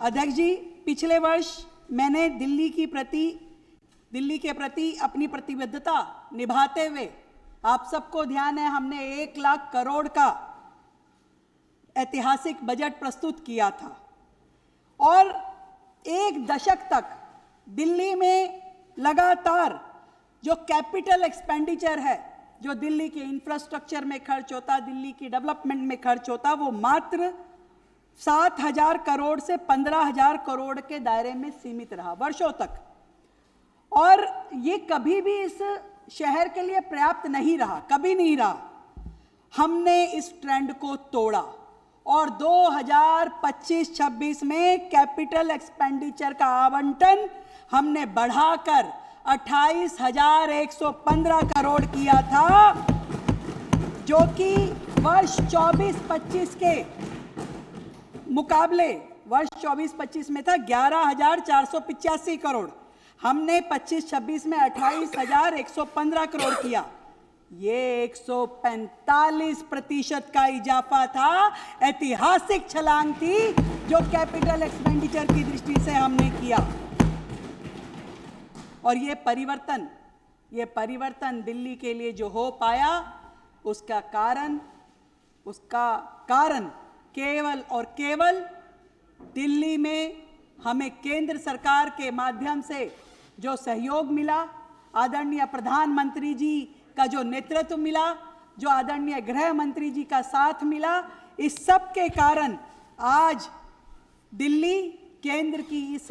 अध्यक्ष जी, पिछले वर्ष मैंने दिल्ली के प्रति अपनी प्रतिबद्धता निभाते हुए, आप सबको ध्यान है, हमने 1 लाख करोड़ का ऐतिहासिक बजट प्रस्तुत किया था और 1 दशक तक दिल्ली में लगातार जो कैपिटल एक्सपेंडिचर है, जो दिल्ली के इंफ्रास्ट्रक्चर में खर्च होता, दिल्ली की डेवलपमेंट में खर्च होता, वो मात्र 7,000 करोड़ से 15,000 करोड़ के दायरे में सीमित रहा वर्षों तक। और ये कभी भी इस शहर के लिए पर्याप्त नहीं रहा, कभी नहीं रहा। हमने इस ट्रेंड को तोड़ा और 2025-26 में कैपिटल एक्सपेंडिचर का आवंटन हमने बढ़ाकर 28,115 करोड़ किया था, जो कि वर्ष 24-25 के मुकाबले वर्ष 24-25 में था 11,485 करोड़। हमने 25-26 में 28,115 करोड़ किया। ये 145% का इजाफा था, ऐतिहासिक छलांग थी जो कैपिटल एक्सपेंडिचर की दृष्टि से हमने किया। और ये परिवर्तन दिल्ली के लिए जो हो पाया, उसका कारण केवल और केवल दिल्ली में हमें केंद्र सरकार के माध्यम से जो सहयोग मिला, आदरणीय प्रधानमंत्री जी का जो नेतृत्व मिला, जो आदरणीय गृह मंत्री जी का साथ मिला, इस सब के कारण आज दिल्ली केंद्र की इस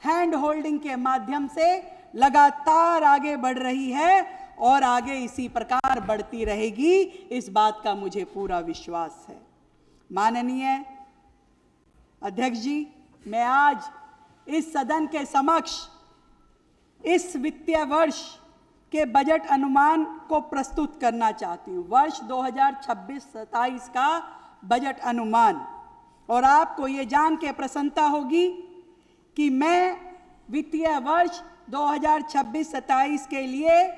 हैंड होल्डिंग के माध्यम से लगातार आगे बढ़ रही है और आगे इसी प्रकार बढ़ती रहेगी, इस बात का मुझे पूरा विश्वास है। माननीय अध्यक्ष जी, मैं आज इस सदन के समक्ष इस वित्तीय वर्ष के बजट अनुमान को प्रस्तुत करना चाहती हूँ, वर्ष 2026-27 का बजट अनुमान। और आपको ये जान के प्रसन्नता होगी कि मैं वित्तीय वर्ष 2026-27 के लिए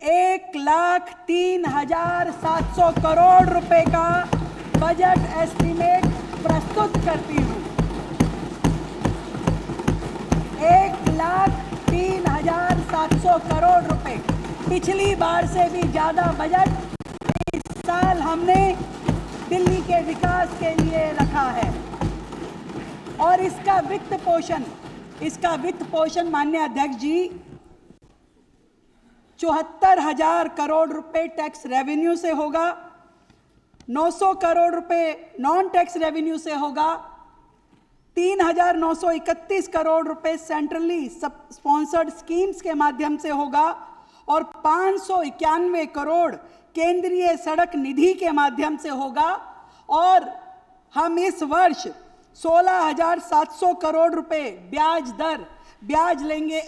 1,03,700 करोड़ रुपए का बजट एस्टीमेट प्रस्तुत करती हूँ। 1,03,700 करोड़ रुपए, पिछली बार से भी ज्यादा बजट इस साल हमने दिल्ली के विकास के लिए रखा है। और इसका वित्त पोषण माननीय अध्यक्ष जी 74,000 करोड़ रुपए टैक्स रेवेन्यू से होगा, 900 करोड़ रुपए नॉन टैक्स रेवेन्यू से होगा, 3,931 करोड़ रुपए सेंट्रली स्पॉन्सर्ड स्कीम्स के माध्यम से होगा और 591 करोड़ केंद्रीय सड़क निधि के माध्यम से होगा। और हम इस वर्ष 16,700 करोड़ रुपए ब्याज लेंगे,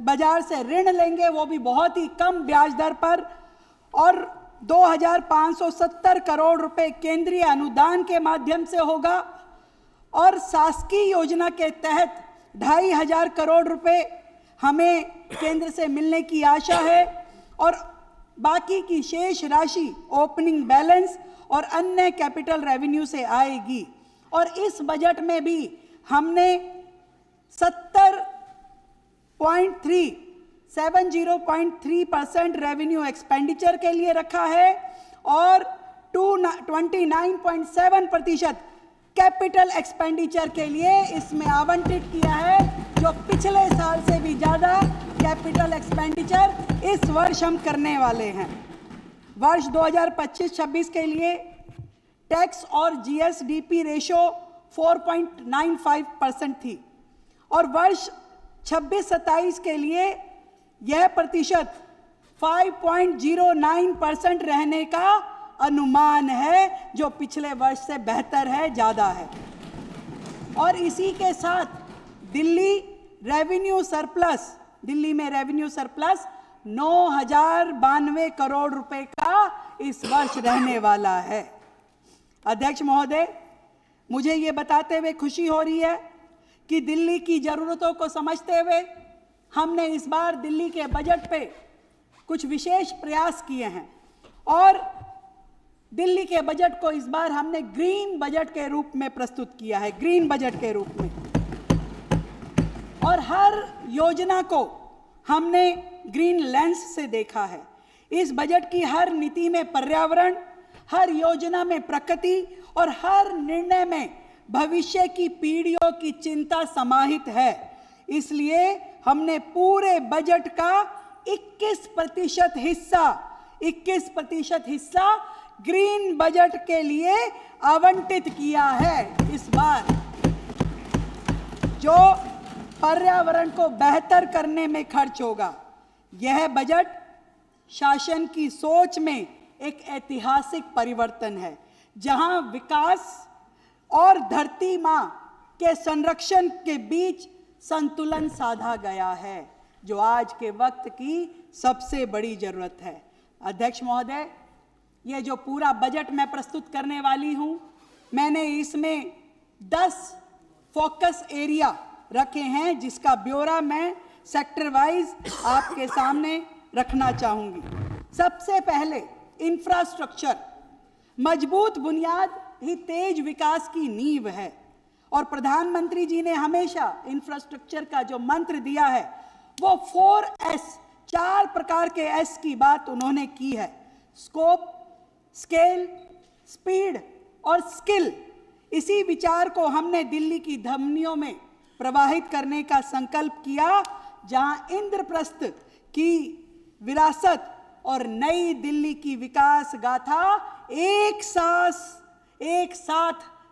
बाजार से ऋण लेंगे, वो भी बहुत ही कम ब्याज दर पर, और 2,570 करोड़ रुपए केंद्रीय अनुदान के माध्यम से होगा। और शासकीय योजना के तहत 2,500 करोड़ रुपए हमें केंद्र से मिलने की आशा है और बाकी की शेष राशि ओपनिंग बैलेंस और अन्य कैपिटल रेवेन्यू से आएगी। और इस बजट में भी हमने 70.3% रेवेन्यू एक्सपेंडिचर के लिए रखा है और 29.7% कैपिटल एक्सपेंडिचर के लिए इसमें आवंटित किया है, जो पिछले साल से भी ज्यादा कैपिटल एक्सपेंडिचर इस वर्ष हम करने वाले हैं। वर्ष 2025-26 के लिए टैक्स और जीएसडीपी रेशो 4.95% थी और वर्ष 26-27 के लिए यह प्रतिशत 5.09% रहने का अनुमान है, जो पिछले वर्ष से बेहतर है, ज़्यादा है। और इसी के साथ दिल्ली में रेवेन्यू सरप्लस 9,092 करोड़ रुपए का इस वर्ष रहने वाला है। अध्यक्ष महोदय, मुझे ये बताते हुए खुशी हो रही है कि दिल्ली की ज़रूरतों को समझते हुए हमने इस बार दिल्ली के बजट पे कुछ विशेष प्रयास किए हैं और दिल्ली के बजट को इस बार हमने ग्रीन बजट के रूप में प्रस्तुत किया है, ग्रीन बजट के रूप में। और हर योजना को हमने ग्रीन लेंस से देखा है। इस बजट की हर नीति में पर्यावरण, हर योजना में प्रकृति और हर निर्णय में भविष्य की पीढ़ियों की चिंता समाहित है। इसलिए हमने पूरे बजट का 21% हिस्सा ग्रीन बजट के लिए आवंटित किया है। इस बार जो पर्यावरण को बेहतर करने में खर्च होगा। यह बजट शासन की सोच में एक ऐतिहासिक परिवर्तन है, जहां विकास और धरती मां के संरक्षण के बीच संतुलन साधा गया है, जो आज के वक्त की सबसे बड़ी जरूरत है। अध्यक्ष महोदय, ये जो पूरा बजट मैं प्रस्तुत करने वाली हूं, मैंने इसमें 10 फोकस एरिया रखे हैं, जिसका ब्यौरा मैं सेक्टर वाइज आपके सामने रखना चाहूंगी। सबसे पहले इंफ्रास्ट्रक्चर। मजबूत बुनियाद ही तेज विकास की नींव है, और प्रधानमंत्री जी ने हमेशा इंफ्रास्ट्रक्चर का जो मंत्र दिया है वो 4S, 4 प्रकार के S की बात उन्होंने की है। स्कोप, स्केल, स्पीड और स्किल। इसी विचार को हमने दिल्ली की धमनियों में प्रवाहित करने का संकल्प किया, जहां इंद्रप्रस्थ की विरासत और नई दिल्ली की विकास गाथा एक साथ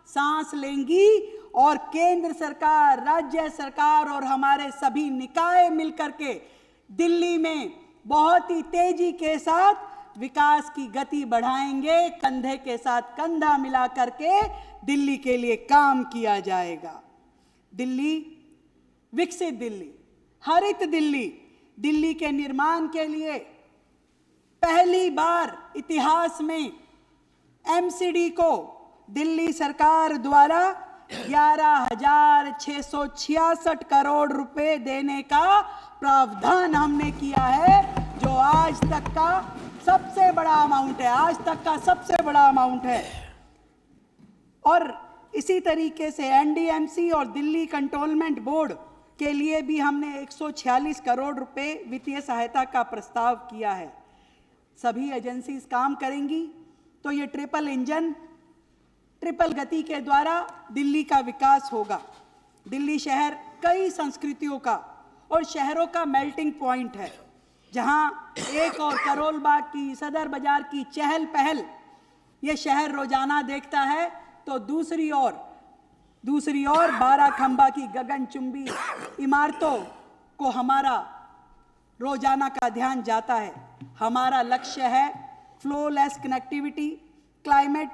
सांस लेंगी, और केंद्र सरकार, राज्य सरकार और हमारे सभी निकाय मिलकर के दिल्ली में बहुत ही तेजी के साथ विकास की गति बढ़ाएंगे। कंधे के साथ कंधा मिला करके दिल्ली के लिए काम किया जाएगा। दिल्ली, विकसित दिल्ली, हरित दिल्ली। दिल्ली के निर्माण के लिए पहली बार इतिहास में एमसीडी को दिल्ली सरकार द्वारा 11,666 करोड़ रुपए देने का प्रावधान हमने किया है, जो आज तक का सबसे बड़ा अमाउंट है। और इसी तरीके से एनडीएमसी और दिल्ली कंटोनमेंट बोर्ड के लिए भी हमने 146 करोड़ रुपए वित्तीय सहायता का प्रस्ताव किया है। सभी एजेंसीज काम करेंगी तो ये ट्रिपल इंजन, ट्रिपल गति के द्वारा दिल्ली का विकास होगा। दिल्ली शहर कई संस्कृतियों का और शहरों का मेल्टिंग पॉइंट है, जहां एक और करोल बाग की, सदर बाजार की चहल पहल ये शहर रोजाना देखता है, तो दूसरी ओर 12 खंबा की गगनचुंबी इमारतों को हमारा रोजाना का ध्यान जाता है। हमारा लक्ष्य है फ्लोलेस कनेक्टिविटी, क्लाइमेट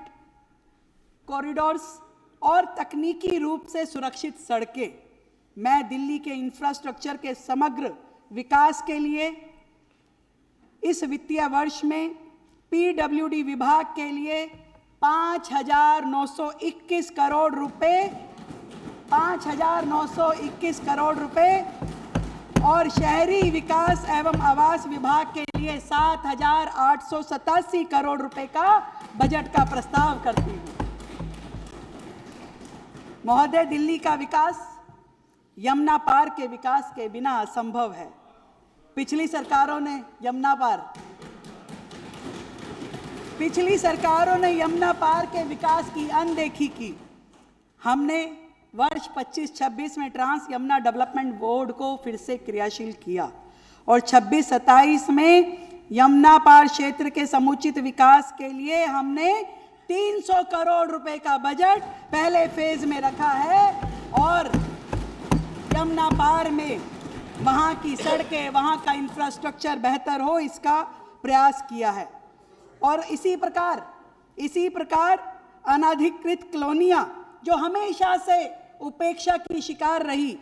कॉरिडोर्स और तकनीकी रूप से सुरक्षित सड़कें। मैं दिल्ली के इंफ्रास्ट्रक्चर के समग्र विकास के लिए इस वित्तीय वर्ष में पीडब्ल्यूडी विभाग के लिए 5,921 करोड़ रुपए और शहरी विकास एवं आवास विभाग के लिए 7,887 करोड़ रुपए का बजट का प्रस्ताव करती हूँ। महोदय, दिल्ली का विकास यमुना पार के विकास के बिना असंभव है। पिछली सरकारों ने यमुना पार के विकास की अनदेखी की। हमने वर्ष 25-26 में ट्रांस यमुना डेवलपमेंट बोर्ड को फिर से क्रियाशील किया, और 26-27 में यमुना पार क्षेत्र के समुचित विकास के लिए हमने 300 करोड़ रुपए का बजट पहले फेज में रखा है, और यमुना पार में वहाँ की सड़कें, वहाँ का इंफ्रास्ट्रक्चर बेहतर हो, इसका प्रयास किया है। और इसी प्रकार अनधिकृत कॉलोनियाँ जो हमेशा से उपेक्षा की शिकार रही,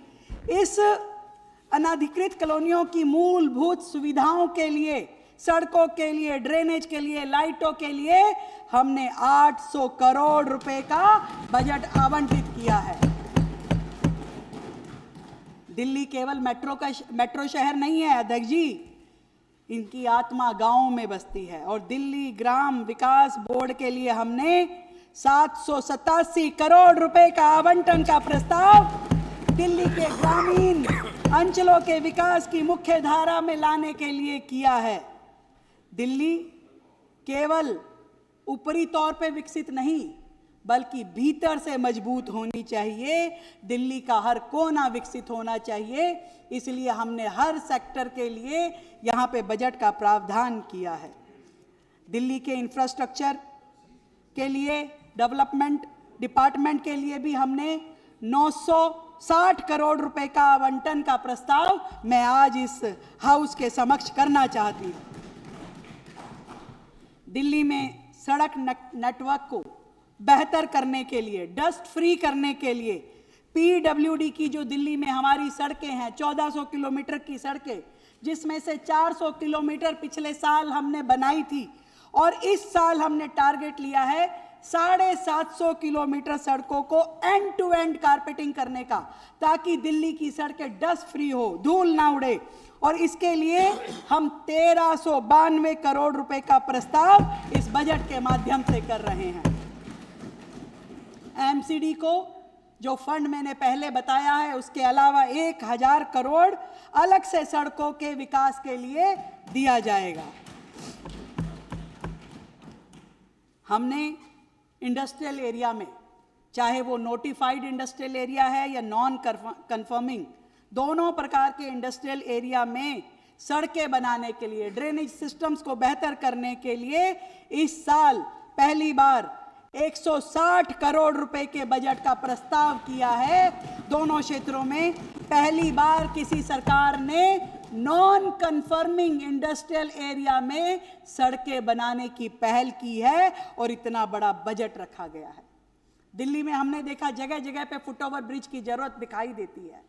इस अनधिकृत कॉलोनियों की मूलभूत सुविधाओं के लिए, सड़कों के लिए, ड्रेनेज के लिए, लाइटों के लिए हमने 800 करोड़ रुपए का बजट आवंटित किया है। दिल्ली केवल मेट्रो शहर नहीं है अध्यक्ष जी, इनकी आत्मा गांवों में बसती है, और दिल्ली ग्राम विकास बोर्ड के लिए हमने 787 करोड़ रुपए का आवंटन का प्रस्ताव दिल्ली के ग्रामीण अंचलों के विकास की मुख्य धारा में लाने के लिए किया है। दिल्ली केवल ऊपरी तौर पे विकसित नहीं बल्कि भीतर से मजबूत होनी चाहिए। दिल्ली का हर कोना विकसित होना चाहिए, इसलिए हमने हर सेक्टर के लिए यहाँ पे बजट का प्रावधान किया है। दिल्ली के इंफ्रास्ट्रक्चर के लिए, डेवलपमेंट डिपार्टमेंट के लिए भी हमने 960 करोड़ रुपए का आवंटन का प्रस्ताव मैं आज इस हाउस के समक्ष करना चाहती हूँ। दिल्ली में सड़क नेटवर्क को बेहतर करने के लिए, डस्ट फ्री करने के लिए पीडब्ल्यूडी की जो दिल्ली में हमारी सड़कें हैं, 1400 किलोमीटर की सड़कें, जिसमें से 400 किलोमीटर पिछले साल हमने बनाई थी और इस साल हमने टारगेट लिया है 750 किलोमीटर सड़कों को एंड टू एंड कारपेटिंग करने का, ताकि दिल्ली की सड़कें डस्ट फ्री हो, धूल ना उड़े। और इसके लिए हम 1392 करोड़ रुपए का प्रस्ताव इस बजट के माध्यम से कर रहे हैं। एमसीडी को जो फंड मैंने पहले बताया है, उसके अलावा 1000 करोड़ अलग से सड़कों के विकास के लिए दिया जाएगा। हमने इंडस्ट्रियल एरिया में, चाहे वो नोटिफाइड इंडस्ट्रियल एरिया है या नॉन कन्फर्मिंग, दोनों प्रकार के इंडस्ट्रियल एरिया में सड़कें बनाने के लिए, ड्रेनेज सिस्टम्स को बेहतर करने के लिए इस साल पहली बार 160 करोड़ रुपए के बजट का प्रस्ताव किया है। दोनों क्षेत्रों में पहली बार किसी सरकार ने नॉन कन्फर्मिंग इंडस्ट्रियल एरिया में सड़कें बनाने की पहल की है और इतना बड़ा बजट रखा गया है। दिल्ली में हमने देखा जगह जगह पे फुटओवर ब्रिज की जरूरत दिखाई देती है।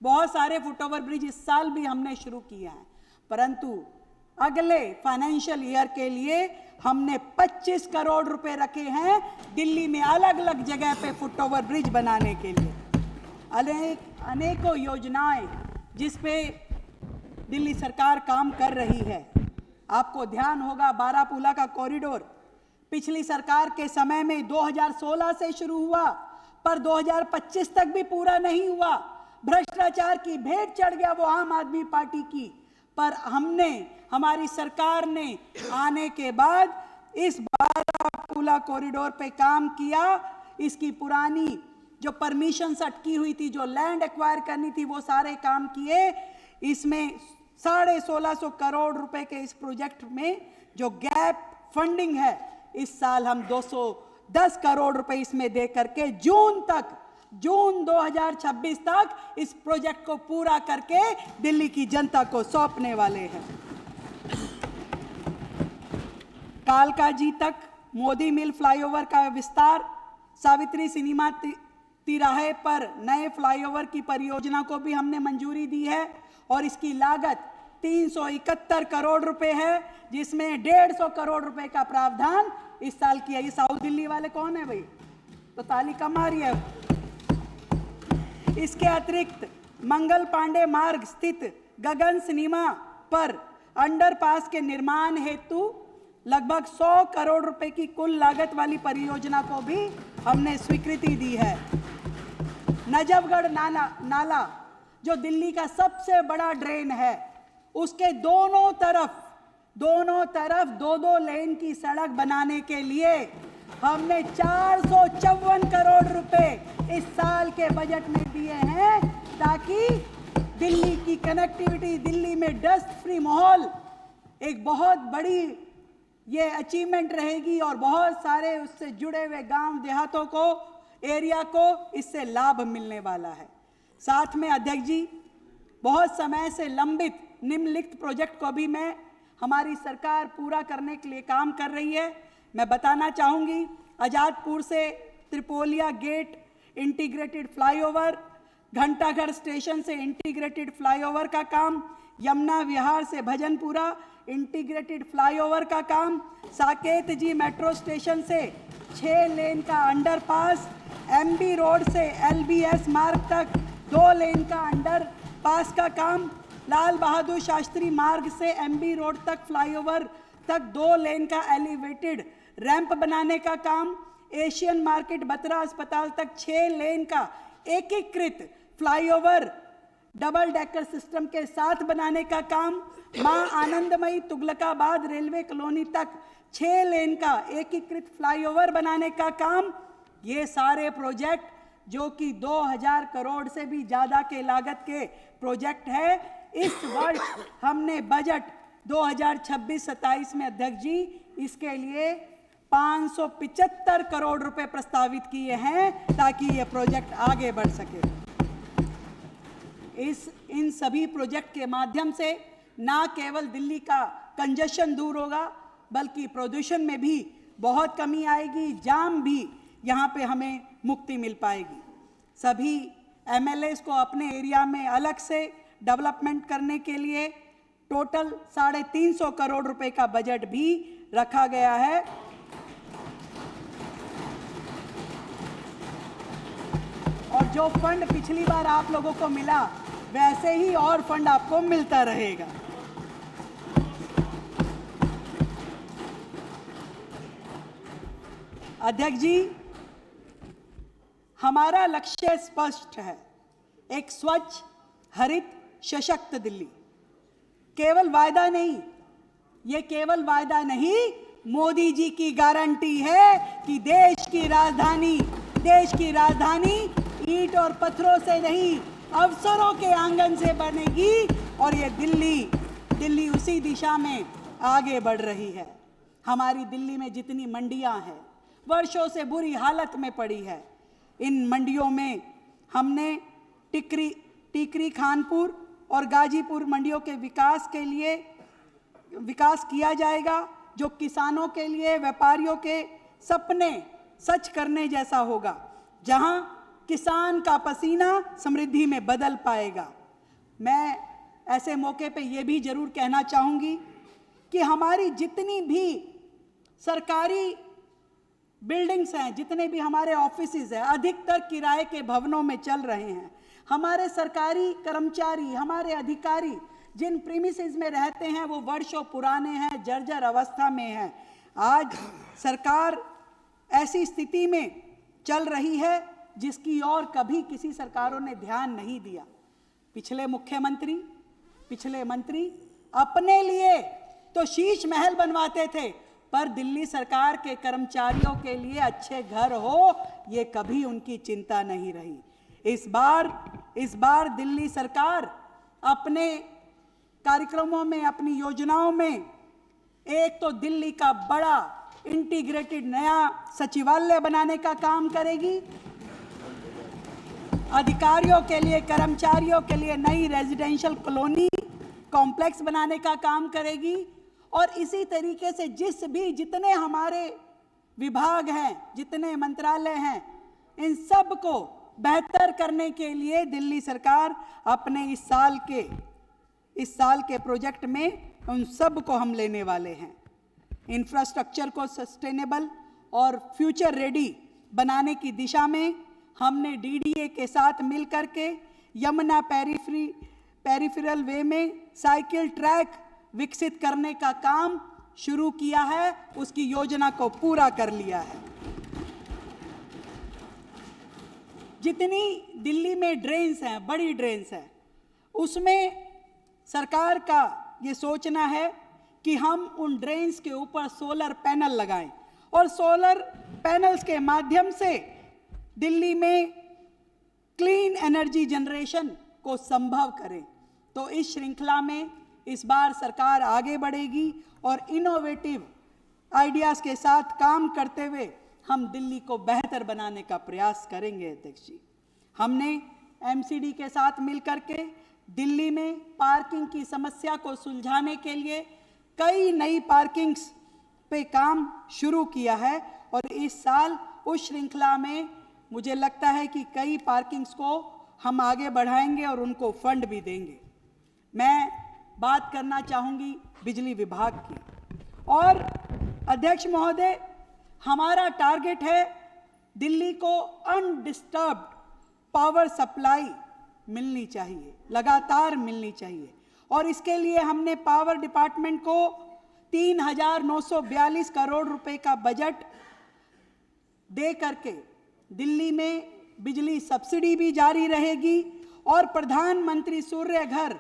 बहुत सारे फुटओवर ब्रिज इस साल भी हमने शुरू किए हैं, परंतु अगले फाइनेंशियल ईयर के लिए हमने 25 करोड़ रुपए रखे हैं दिल्ली में अलग अलग जगह पे फुटओवर ब्रिज बनाने के लिए। अनेकों योजनाएं जिस पे दिल्ली सरकार काम कर रही है। आपको ध्यान होगा बारामूला का कॉरिडोर पिछली सरकार के समय में 2016 से शुरू हुआ, पर 2025 तक भी पूरा नहीं हुआ। भ्रष्टाचार की भेंट चढ़ गया वो आम आदमी पार्टी की, पर हमारी सरकार ने आने के बाद इस बारामूला कॉरिडोर पे काम किया। इसकी पुरानी जो परमिशन अटकी हुई थी, जो लैंड एक्वायर करनी थी, वो सारे काम किए। इसमें 1650 करोड़ रुपए के इस प्रोजेक्ट में जो गैप फंडिंग है, इस साल हम 210 करोड़ रुपए इसमें दे करके जून 2026 तक इस प्रोजेक्ट को पूरा करके दिल्ली की जनता को सौंपने वाले हैं। कालकाजी तक मोदी मिल फ्लाईओवर का विस्तार, सावित्री सिनेमा तिराहे पर नए फ्लाईओवर की परियोजना को भी हमने मंजूरी दी है और इसकी लागत 371 करोड़ रुपए है, जिसमें 150 करोड़ रुपए का प्रावधान इस साल किया। ये साउथ दिल्ली वाले कौन है भाई, तो ताली कम आ रही है। इसके अतिरिक्त मंगल पांडे मार्ग स्थित गगन सिनेमा पर अंडरपास के निर्माण हेतु लगभग 100 करोड़ रुपए की कुल लागत वाली परियोजना को भी हमने स्वीकृति दी है। नजफगढ़ नाला जो दिल्ली का सबसे बड़ा ड्रेन है, उसके दोनों तरफ 2 लेन की सड़क बनाने के लिए हमने 454 करोड़ रुपए इस साल के बजट में दिए हैं, ताकि दिल्ली की कनेक्टिविटी, दिल्ली में डस्ट फ्री माहौल एक बहुत बड़ी ये अचीवमेंट रहेगी और बहुत सारे उससे जुड़े हुए गांव देहातों को, एरिया को इससे लाभ मिलने वाला है। साथ में अध्यक्ष जी, बहुत समय से लंबित निम्नलिखित प्रोजेक्ट को भी हमारी सरकार पूरा करने के लिए काम कर रही है। मैं बताना चाहूँगी, आज़ादपुर से त्रिपोलिया गेट इंटीग्रेटेड फ्लाईओवर, घंटाघर स्टेशन से इंटीग्रेटेड फ्लाईओवर का काम, यमुना विहार से भजनपुरा इंटीग्रेटेड फ्लाईओवर का काम, साकेत जी मेट्रो स्टेशन से 6 लेन का अंडरपास, एमबी रोड से एलबीएस मार्ग तक 2 लेन का अंडरपास का काम, लाल बहादुर शास्त्री मार्ग से एमबी रोड तक फ्लाईओवर तक 2 लेन का एलिवेटेड रैंप बनाने का काम, एशियन मार्केट बत्रा अस्पताल तक 6 लेन का एकीकृत फ्लाईओवर डबल डेकर सिस्टम के साथ बनाने का काम, मां आनंदमयी तुगलकाबाद रेलवे कॉलोनी तक 6 लेन का एकीकृत फ्लाईओवर बनाने का काम, ये सारे प्रोजेक्ट जो कि 2000 करोड़ से भी ज़्यादा के लागत के प्रोजेक्ट है, इस वर्ष हमने बजट 2026-27 में अध्यक्ष जी इसके लिए 575 करोड़ रुपए प्रस्तावित किए हैं ताकि ये प्रोजेक्ट आगे बढ़ सके। इन सभी प्रोजेक्ट के माध्यम से ना केवल दिल्ली का कंजेशन दूर होगा बल्कि प्रदूषण में भी बहुत कमी आएगी, जाम भी यहाँ पे हमें मुक्ति मिल पाएगी। सभी एमएलएस को अपने एरिया में अलग से डेवलपमेंट करने के लिए टोटल 350 करोड़ रुपए का बजट भी रखा गया है। और जो फंड पिछली बार आप लोगों को मिला वैसे ही और फंड आपको मिलता रहेगा। अध्यक्ष जी, हमारा लक्ष्य स्पष्ट है, एक स्वच्छ, हरित, सशक्त दिल्ली। केवल वायदा नहीं, ये केवल वायदा नहीं, मोदी जी की गारंटी है कि देश की राजधानी ईंट और पत्थरों से नहीं, अवसरों के आंगन से बनेगी। और ये दिल्ली उसी दिशा में आगे बढ़ रही है। हमारी दिल्ली में जितनी मंडियां हैं, वर्षों से बुरी हालत में पड़ी है, इन मंडियों में हमने टिकरी खानपुर और गाजीपुर मंडियों के विकास किया जाएगा, जो किसानों के लिए, व्यापारियों के सपने सच करने जैसा होगा, जहां किसान का पसीना समृद्धि में बदल पाएगा। मैं ऐसे मौके पे ये भी जरूर कहना चाहूँगी कि हमारी जितनी भी सरकारी बिल्डिंग्स हैं, जितने भी हमारे ऑफिसेज हैं, अधिकतर किराए के भवनों में चल रहे हैं। हमारे सरकारी कर्मचारी, हमारे अधिकारी जिन प्रीमिसेस में रहते हैं वो वर्षों पुराने हैं, जर्जर अवस्था में हैं। आज सरकार ऐसी स्थिति में चल रही है जिसकी और कभी किसी सरकारों ने ध्यान नहीं दिया। पिछले मंत्री अपने लिए तो शीश महल बनवाते थे, पर दिल्ली सरकार के कर्मचारियों के लिए अच्छे घर हो, ये कभी उनकी चिंता नहीं रही। इस बार दिल्ली सरकार अपने कार्यक्रमों में, अपनी योजनाओं में एक तो दिल्ली का बड़ा इंटीग्रेटेड नया सचिवालय बनाने का काम करेगी, अधिकारियों के लिए, कर्मचारियों के लिए नई रेजिडेंशियल कॉलोनी कॉम्प्लेक्स बनाने का काम करेगी। और इसी तरीके से जितने हमारे विभाग हैं, जितने मंत्रालय हैं, इन सब को बेहतर करने के लिए दिल्ली सरकार अपने इस साल के प्रोजेक्ट में उन सब को हम लेने वाले हैं। इंफ्रास्ट्रक्चर को सस्टेनेबल और फ्यूचर रेडी बनाने की दिशा में हमने डीडीए के साथ मिलकर के यमुना पेरिफेरल वे में साइकिल ट्रैक विकसित करने का काम शुरू किया है, उसकी योजना को पूरा कर लिया है। जितनी दिल्ली में ड्रेन्स हैं, बड़ी ड्रेन्स हैं, उसमें सरकार का ये सोचना है कि हम उन ड्रेन्स के ऊपर सोलर पैनल लगाएं और सोलर पैनल्स के माध्यम से दिल्ली में क्लीन एनर्जी जनरेशन को संभव करें। तो इस श्रृंखला में इस बार सरकार आगे बढ़ेगी और इनोवेटिव आइडियाज़ के साथ काम करते हुए हम दिल्ली को बेहतर बनाने का प्रयास करेंगे। अध्यक्ष जी, हमने एमसीडी के साथ मिलकर के दिल्ली में पार्किंग की समस्या को सुलझाने के लिए कई नई पार्किंग्स पे काम शुरू किया है और इस साल उस श्रृंखला में मुझे लगता है कि कई पार्किंग्स को हम आगे बढ़ाएंगे और उनको फंड भी देंगे। मैं बात करना चाहूँगी बिजली विभाग की। और अध्यक्ष महोदय, हमारा टारगेट है दिल्ली को अनडिस्टर्ब्ड पावर सप्लाई मिलनी चाहिए, लगातार मिलनी चाहिए। और इसके लिए हमने पावर डिपार्टमेंट को 3,942 करोड़ रुपए का बजट दे करके दिल्ली में बिजली सब्सिडी भी जारी रहेगी और प्रधानमंत्री सूर्य घर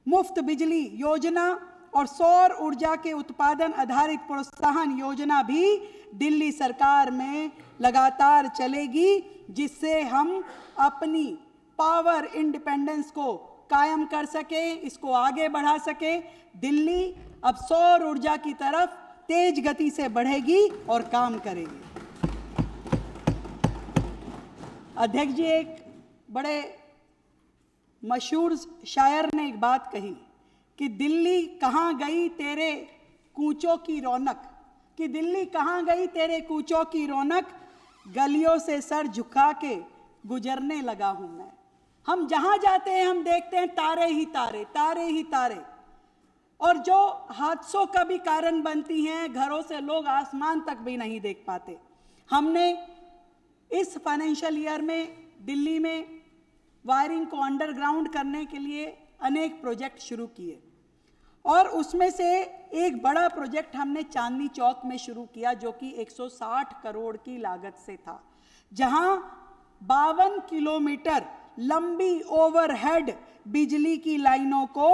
मुफ्त बिजली योजना और सौर ऊर्जा के उत्पादन आधारित प्रोत्साहन योजना भी दिल्ली सरकार में लगातार चलेगी, जिससे हम अपनी पावर इंडिपेंडेंस को कायम कर सके, इसको आगे बढ़ा सके। दिल्ली अब सौर ऊर्जा की तरफ तेज गति से बढ़ेगी और काम करेगी। अध्यक्ष जी, एक बड़े मशहूर शायर ने एक बात कही कि दिल्ली कहाँ गई तेरे कूचों की रौनक, कि दिल्ली कहाँ गई तेरे कूचों की रौनक, गलियों से सर झुका के गुजरने लगा हूं मैं। हम जहां जाते हैं हम देखते हैं तारे ही तारे, तारे ही तारे, और जो हादसों का भी कारण बनती हैं, घरों से लोग आसमान तक भी नहीं देख पाते। हमने इस फाइनेंशियल ईयर में दिल्ली में वायरिंग को अंडरग्राउंड करने के लिए अनेक प्रोजेक्ट शुरू किए, और उसमें से एक बड़ा प्रोजेक्ट हमने चांदनी चौक में शुरू किया, जो कि 160 करोड़ की लागत से था, जहां 52 किलोमीटर लंबी ओवरहेड बिजली की लाइनों को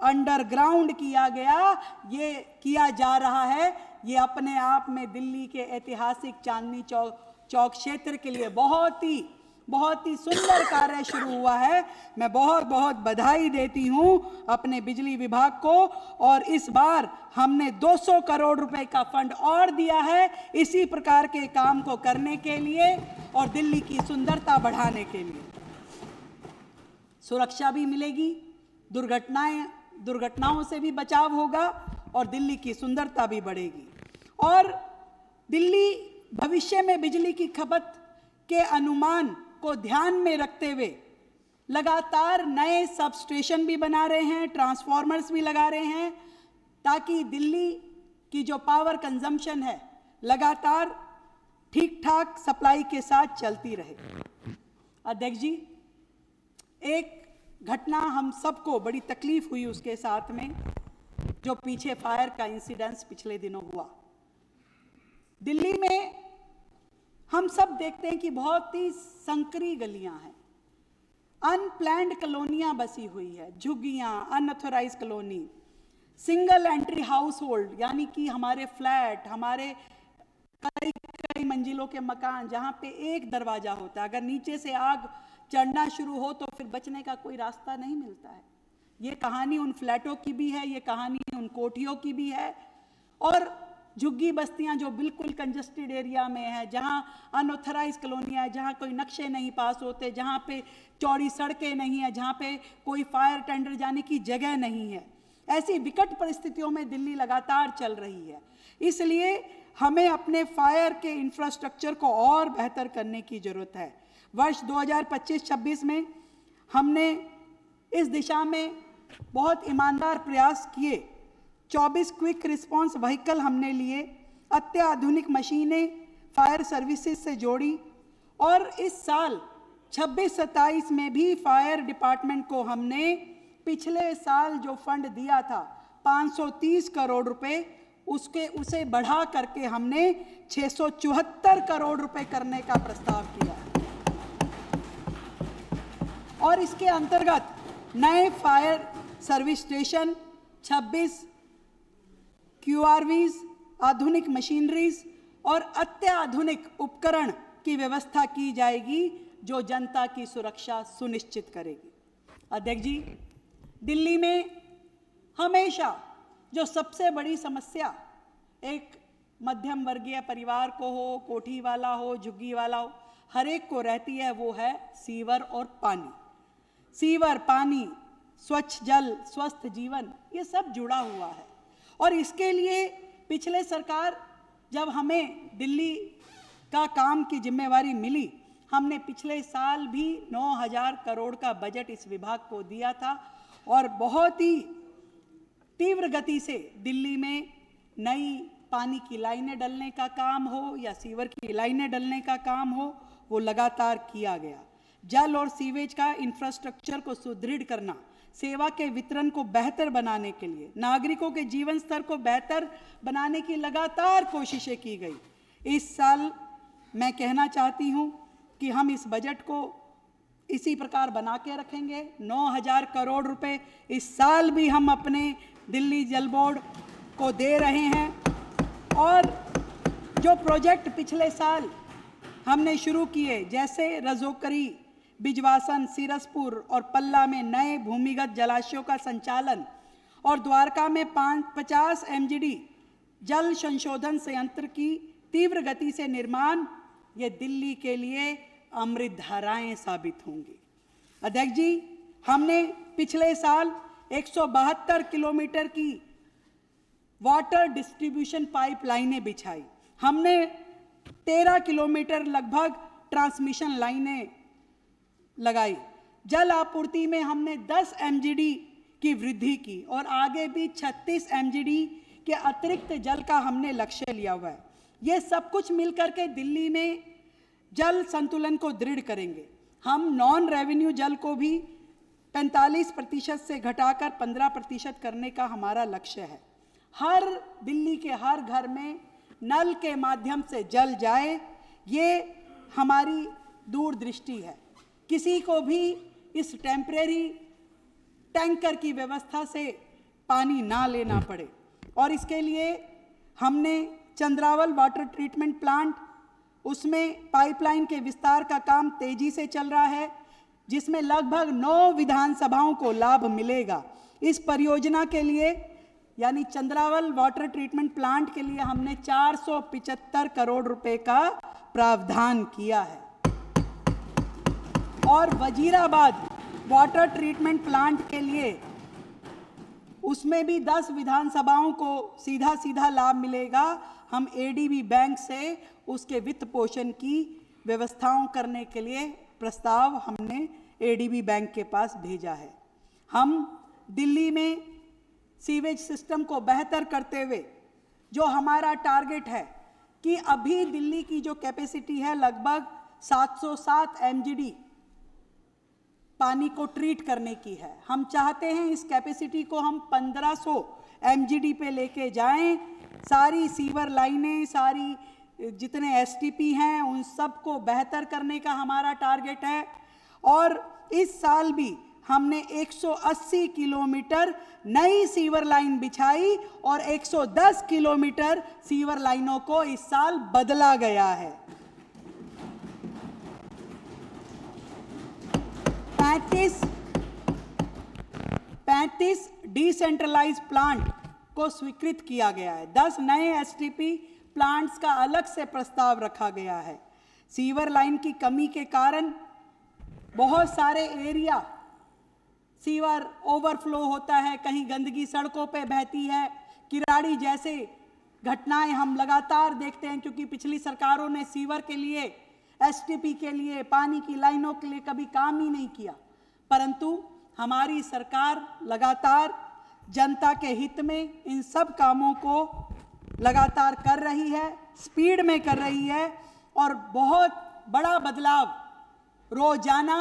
अंडरग्राउंड किया गया। ये किया जा रहा है, ये अपने आप में दिल्ली के ऐतिहासिक चांदनी चौक क्षेत्र के लिए बहुत ही सुंदर कार्य शुरू हुआ है। मैं बहुत बहुत बधाई देती हूं अपने बिजली विभाग को, और इस बार हमने 200 करोड़ रुपए का फंड और दिया है इसी प्रकार के काम को करने के लिए और दिल्ली की सुंदरता बढ़ाने के लिए। सुरक्षा भी मिलेगी, दुर्घटनाओं से भी बचाव होगा और दिल्ली की सुंदरता भी बढ़ेगी। और दिल्ली भविष्य में बिजली की खपत के अनुमान को ध्यान में रखते हुए लगातार नए सब स्टेशन भी बना रहे हैं, ट्रांसफॉर्मर्स भी लगा रहे हैं, ताकि दिल्ली की जो पावर कंजम्पशन है लगातार ठीक ठाक सप्लाई के साथ चलती रहे। अध्यक्ष जी, एक घटना हम सबको बड़ी तकलीफ हुई उसके साथ में, जो पीछे फायर का इंसिडेंस पिछले दिनों हुआ। दिल्ली में हम सब देखते हैं कि बहुत ही संकरी गलियां हैं, अनप्लैन्ड कॉलोनियां बसी हुई है, झुग्गियां, unauthorised colony, single entry household, यानी कि हमारे फ्लैट, हमारे कई मंजिलों के मकान जहां पे एक दरवाजा होता है, अगर नीचे से आग चढ़ना शुरू हो तो फिर बचने का कोई रास्ता नहीं मिलता है। ये कहानी उन फ्लैटों की भी है, ये कहानी उन कोठियों की भी है। और झुग्गी बस्तियां जो बिल्कुल कंजस्टेड एरिया में है, जहां अनऑथराइज कॉलोनियां है, जहां कोई नक्शे नहीं पास होते, जहां पे चौड़ी सड़कें नहीं है, जहां पे कोई फायर टेंडर जाने की जगह नहीं है, ऐसी विकट परिस्थितियों में दिल्ली लगातार चल रही है। इसलिए हमें अपने फायर के इंफ्रास्ट्रक्चर को और बेहतर करने की जरूरत है। वर्ष 2025-26 में हमने इस दिशा में बहुत ईमानदार प्रयास किए। 24 क्विक रिस्पांस व्हीकल हमने लिए, अत्याधुनिक मशीनें फायर सर्विसेज से जोड़ी, और इस साल 26-27 में भी फायर डिपार्टमेंट को हमने पिछले साल जो फंड दिया था 530 करोड़ रुपए, उसे बढ़ा करके हमने 674 करोड़ रुपए करने का प्रस्ताव किया। और इसके अंतर्गत नए फायर सर्विस स्टेशन, 26 QRVs, आधुनिक मशीनरीज और अत्याधुनिक उपकरण की व्यवस्था की जाएगी, जो जनता की सुरक्षा सुनिश्चित करेगी। अध्यक्ष जी, दिल्ली में हमेशा जो सबसे बड़ी समस्या एक मध्यम वर्गीय परिवार को हो, कोठी वाला हो, झुग्गी वाला हो, हर एक को रहती है, वो है सीवर और पानी। सीवर, पानी, स्वच्छ जल, स्वस्थ जीवन, ये सब जुड़ा हुआ है। और इसके लिए पिछले सरकार, जब हमें दिल्ली का काम की जिम्मेवारी मिली, हमने पिछले साल भी 9,000 करोड़ का बजट इस विभाग को दिया था, और बहुत ही तीव्र गति से दिल्ली में नई पानी की लाइनें डलने का काम हो या सीवर की लाइनें डलने का काम हो, वो लगातार किया गया। जल और सीवेज का इंफ्रास्ट्रक्चर को सुदृढ़ करना, सेवा के वितरण को बेहतर बनाने के लिए, नागरिकों के जीवन स्तर को बेहतर बनाने की लगातार कोशिशें की गई। इस साल मैं कहना चाहती हूं कि हम इस बजट को इसी प्रकार बना के रखेंगे। 9,000 करोड़ रुपए इस साल भी हम अपने दिल्ली जल बोर्ड को दे रहे हैं। और जो प्रोजेक्ट पिछले साल हमने शुरू किए, जैसे रजोकरी, बिजवासन, सिरसपुर और पल्ला में नए भूमिगत जलाशयों का संचालन और द्वारका में 50 MGD जल संशोधन संयंत्र की तीव्र गति से निर्माण, ये दिल्ली के लिए अमृत धाराएं साबित होंगी। अध्यक्ष जी, हमने पिछले साल 172 किलोमीटर की वाटर डिस्ट्रीब्यूशन पाइपलाइनें बिछाई। हमने 13 किलोमीटर लगभग ट्रांसमिशन लाइनें लगाई। जल आपूर्ति में हमने 10 MGD की वृद्धि की और आगे भी 36 MGD के अतिरिक्त जल का हमने लक्ष्य लिया हुआ है। ये सब कुछ मिलकर के दिल्ली में जल संतुलन को दृढ़ करेंगे। हम नॉन रेवेन्यू जल को भी 45% से घटाकर 15% करने का हमारा लक्ष्य है। हर दिल्ली के हर घर में नल के माध्यम से जल जाए, ये हमारी दूरदृष्टि है। किसी को भी इस टेम्परेरी टैंकर की व्यवस्था से पानी ना लेना पड़े। और इसके लिए हमने चंद्रावल वाटर ट्रीटमेंट प्लांट, उसमें पाइपलाइन के विस्तार का काम तेजी से चल रहा है, जिसमें लगभग 9 विधानसभाओं को लाभ मिलेगा। इस परियोजना के लिए यानी चंद्रावल वाटर ट्रीटमेंट प्लांट के लिए हमने 475 करोड़ रुपए का प्रावधान किया है। और वजीराबाद वाटर ट्रीटमेंट प्लांट के लिए उसमें भी 10 विधानसभाओं को सीधा सीधा लाभ मिलेगा। हम ADB बैंक से उसके वित्त पोषण की व्यवस्थाओं करने के लिए प्रस्ताव हमने ADB बैंक के पास भेजा है। हम दिल्ली में सीवेज सिस्टम को बेहतर करते हुए जो हमारा टारगेट है कि अभी दिल्ली की जो कैपेसिटी है लगभग 707 MGD पानी को ट्रीट करने की है। हम चाहते हैं इस कैपेसिटी को हम 1500 MGD पे लेके जाएं। सारी सीवर लाइनें, सारी जितने STP हैं, उन सब को बेहतर करने का हमारा टारगेट है। और इस साल भी हमने 180 किलोमीटर नई सीवर लाइन बिछाई और 110 किलोमीटर सीवर लाइनों को इस साल बदला गया है। 35 डिसेंट्रलाइज्ड प्लांट को स्वीकृत किया गया है। 10 नए STP प्लांट्स का अलग से प्रस्ताव रखा गया है। सीवर लाइन की कमी के कारण बहुत सारे एरिया सीवर ओवरफ्लो होता है, कहीं गंदगी सड़कों पे बहती है, किराड़ी जैसे घटनाएं हम लगातार देखते हैं, क्योंकि पिछली सरकारों ने सीवर के लिए, STP के लिए, पानी की लाइनों के लिए कभी काम ही नहीं किया। परंतु हमारी सरकार लगातार जनता के हित में इन सब कामों को लगातार कर रही है, स्पीड में कर रही है और बहुत बड़ा बदलाव रोजाना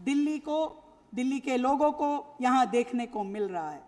दिल्ली के लोगों को यहाँ देखने को मिल रहा है।